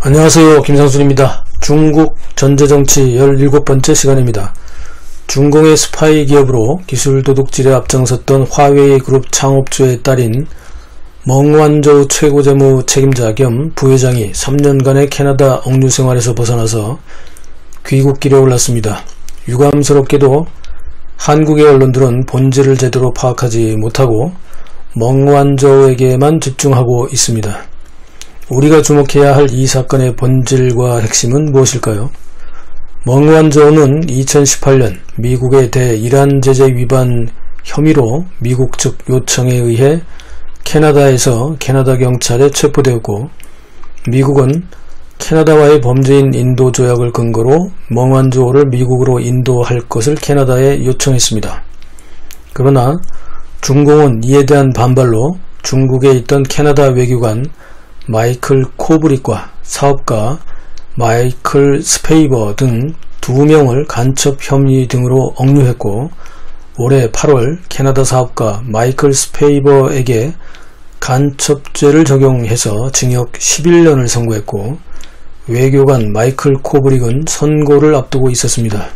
안녕하세요, 김상순입니다. 중국 전제정치 17번째 시간입니다. 중공의 스파이 기업으로 기술 도둑질에 앞장섰던 화웨이 그룹 창업주의 딸인 멍완저우 최고재무 책임자 겸 부회장이 3년간의 캐나다 억류 생활에서 벗어나서 귀국길에 올랐습니다. 유감스럽게도 한국의 언론들은 본질을 제대로 파악하지 못하고 멍완저우에게만 집중하고 있습니다. 우리가 주목해야 할 이 사건의 본질과 핵심은 무엇일까요? 멍완저우는 2018년 미국의 대이란 제재 위반 혐의로 미국 측 요청에 의해 캐나다에서 캐나다 경찰에 체포되었고, 미국은 캐나다와의 범죄인 인도 조약을 근거로 멍완저우를 미국으로 인도할 것을 캐나다에 요청했습니다. 그러나 중공은 이에 대한 반발로 중국에 있던 캐나다 외교관 마이클 코브릭과 사업가 마이클 스페이버 등 2명을 간첩 혐의 등으로 억류했고, 올해 8월 캐나다 사업가 마이클 스페이버에게 간첩죄를 적용해서 징역 11년을 선고했고, 외교관 마이클 코브릭은 선고를 앞두고 있었습니다.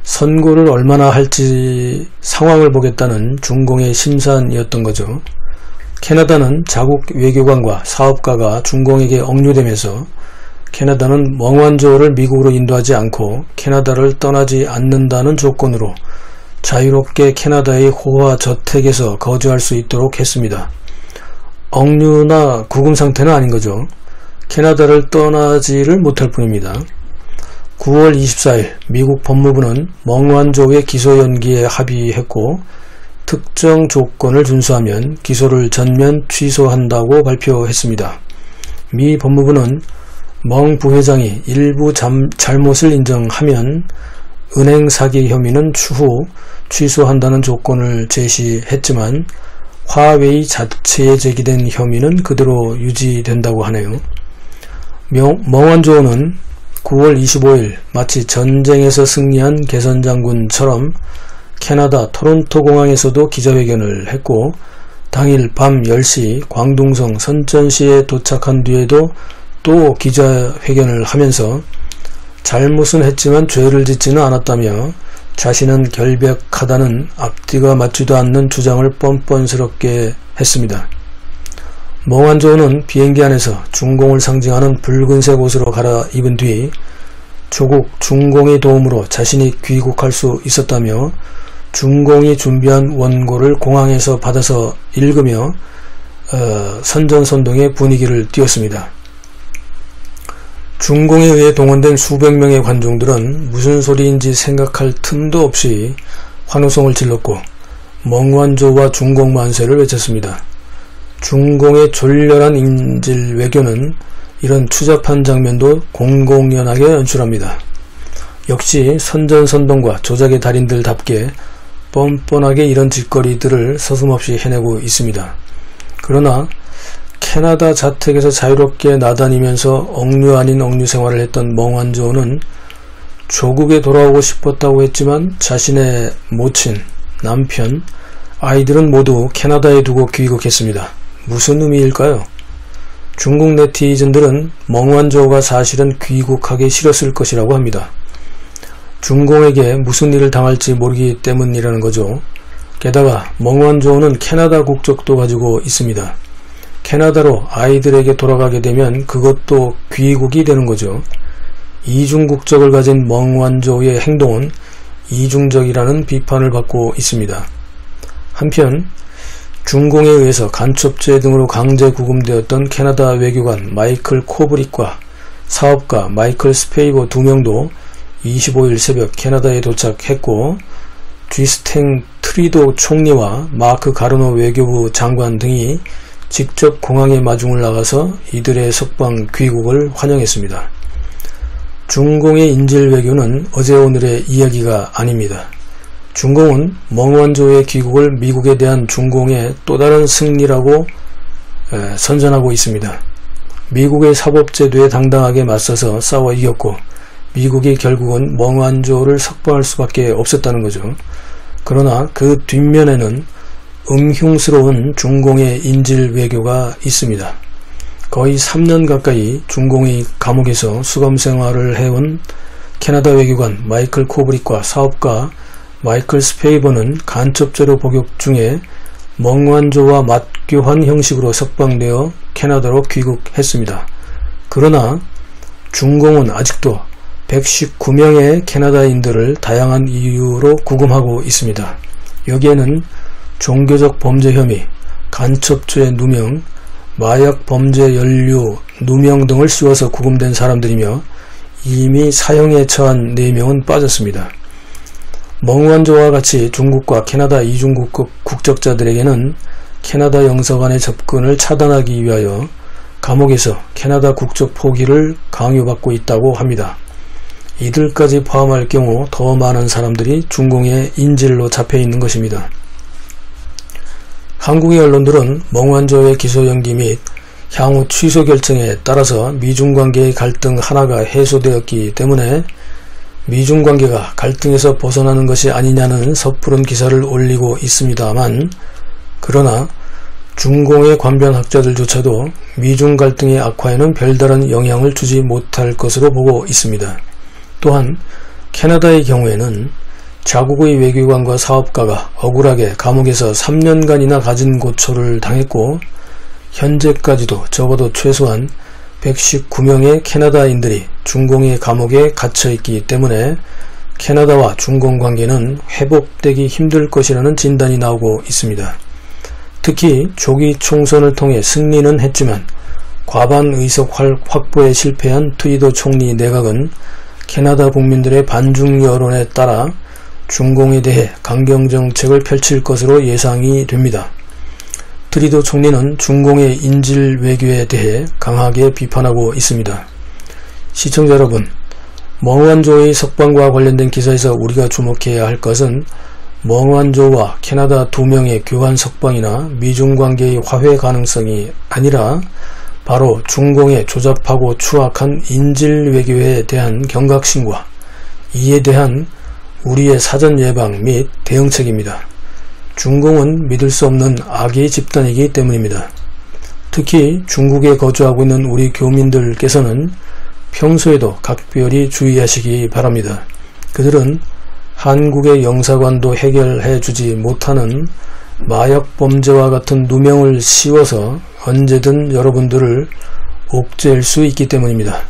선고를 얼마나 할지 상황을 보겠다는 중공의 심산이었던 거죠. 캐나다는 자국 외교관과 사업가가 중공에게 억류되면서 캐나다는 멍완저우를 미국으로 인도하지 않고 캐나다를 떠나지 않는다는 조건으로 자유롭게 캐나다의 호화 저택에서 거주할 수 있도록 했습니다. 억류나 구금 상태는 아닌 거죠. 캐나다를 떠나지를 못할 뿐입니다. 9월 24일 미국 법무부는 멍완저우의 기소 연기에 합의했고, 특정 조건을 준수하면 기소를 전면 취소한다고 발표했습니다. 미 법무부는 멍 부회장이 일부 잘못을 인정하면 은행 사기 혐의는 추후 취소한다는 조건을 제시했지만 화웨이 자체에 제기된 혐의는 그대로 유지된다고 하네요. 멍완저우는 9월 25일 마치 전쟁에서 승리한 개선장군처럼 캐나다 토론토 공항에서도 기자회견을 했고, 당일 밤 10시 광둥성 선전시에 도착한 뒤에도 또 기자회견을 하면서 잘못은 했지만 죄를 짓지는 않았다며 자신은 결백하다는 앞뒤가 맞지도 않는 주장을 뻔뻔스럽게 했습니다. 멍완저우는 비행기 안에서 중공을 상징하는 붉은색 옷으로 갈아입은 뒤 조국 중공의 도움으로 자신이 귀국할 수 있었다며 중공이 준비한 원고를 공항에서 받아서 읽으며 선전선동의 분위기를 띄웠습니다. 중공에 의해 동원된 수백 명의 관중들은 무슨 소리인지 생각할 틈도 없이 환호성을 질렀고 멍완저우와 중공 만세를 외쳤습니다. 중공의 졸렬한 인질 외교는 이런 추잡한 장면도 공공연하게 연출합니다. 역시 선전선동과 조작의 달인들답게 뻔뻔하게 이런 짓거리들을 서슴없이 해내고 있습니다. 그러나 캐나다 자택에서 자유롭게 나다니면서 억류 아닌 억류 생활을 했던 멍완조는 조국에 돌아오고 싶었다고 했지만 자신의 모친, 남편, 아이들은 모두 캐나다에 두고 귀국했습니다. 무슨 의미일까요? 중국 네티즌들은 멍완조가 사실은 귀국하기 싫었을 것이라고 합니다. 중공에게 무슨 일을 당할지 모르기 때문이라는 거죠. 게다가 멍완조는 캐나다 국적도 가지고 있습니다. 캐나다로 아이들에게 돌아가게 되면 그것도 귀국이 되는 거죠. 이중 국적을 가진 멍완조의 행동은 이중적이라는 비판을 받고 있습니다. 한편 중공에 의해서 간첩죄 등으로 강제 구금되었던 캐나다 외교관 마이클 코브릭과 사업가 마이클 스페이버 2명도 25일 새벽 캐나다에 도착했고, 쥐스탱 트리도 총리와 마크 가르노 외교부 장관 등이 직접 공항에 마중을 나가서 이들의 석방 귀국을 환영했습니다. 중공의 인질 외교는 어제 오늘의 이야기가 아닙니다. 중공은 멍완조의 귀국을 미국에 대한 중공의 또 다른 승리라고 선전하고 있습니다. 미국의 사법제도에 당당하게 맞서서 싸워 이겼고 미국이 결국은 멍완조를 석방할 수밖에 없었다는 거죠. 그러나 그 뒷면에는 음흉스러운 중공의 인질 외교가 있습니다. 거의 3년 가까이 중공의 감옥에서 수감 생활을 해온 캐나다 외교관 마이클 코브릭과 사업가 마이클 스페이버는 간첩죄로 복역 중에 멍완조와 맞교환 형식으로 석방되어 캐나다로 귀국했습니다. 그러나 중공은 아직도 119명의 캐나다인들을 다양한 이유로 구금하고 있습니다. 여기에는 종교적 범죄 혐의, 간첩죄 누명, 마약 범죄 연루 누명 등을 씌워서 구금된 사람들이며 이미 사형에 처한 4명은 빠졌습니다. 멍완조와 같이 중국과 캐나다 이중국적 국적자들에게는 캐나다 영사관의 접근을 차단하기 위하여 감옥에서 캐나다 국적 포기를 강요받고 있다고 합니다. 이들까지 포함할 경우 더 많은 사람들이 중공의 인질로 잡혀있는 것입니다. 한국의 언론들은 멍완조의 기소 연기 및 향후 취소 결정에 따라서 미중관계의 갈등 하나가 해소되었기 때문에 미중관계가 갈등에서 벗어나는 것이 아니냐는 섣부른 기사를 올리고 있습니다만, 그러나 중공의 관변학자들조차도 미중 갈등의 악화에는 별다른 영향을 주지 못할 것으로 보고 있습니다. 또한 캐나다의 경우에는 자국의 외교관과 사업가가 억울하게 감옥에서 3년간이나 가진 고초를 당했고, 현재까지도 적어도 최소한 119명의 캐나다인들이 중공의 감옥에 갇혀있기 때문에 캐나다와 중공 관계는 회복되기 힘들 것이라는 진단이 나오고 있습니다. 특히 조기 총선을 통해 승리는 했지만 과반 의석 확보에 실패한 트리도 총리 내각은 캐나다 국민들의 반중 여론에 따라 중공에 대해 강경정책을 펼칠 것으로 예상이 됩니다. 트리도 총리는 중공의 인질 외교에 대해 강하게 비판하고 있습니다. 시청자 여러분, 멍완조의 석방과 관련된 기사에서 우리가 주목해야 할 것은 멍완조와 캐나다 2명의 교환 석방이나 미중관계의 화해 가능성이 아니라 바로 중공의 조잡하고 추악한 인질 외교에 대한 경각심과 이에 대한 우리의 사전 예방 및 대응책입니다. 중공은 믿을 수 없는 악의 집단이기 때문입니다. 특히 중국에 거주하고 있는 우리 교민들께서는 평소에도 각별히 주의하시기 바랍니다. 그들은 한국의 영사관도 해결해 주지 못하는 마약 범죄와 같은 누명을 씌워서 언제든 여러분들을 옥죄일 수 있기 때문입니다.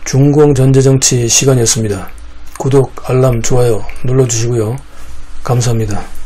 중공 전제정치 시간이었습니다. 구독, 알람, 좋아요 눌러주시고요. 감사합니다.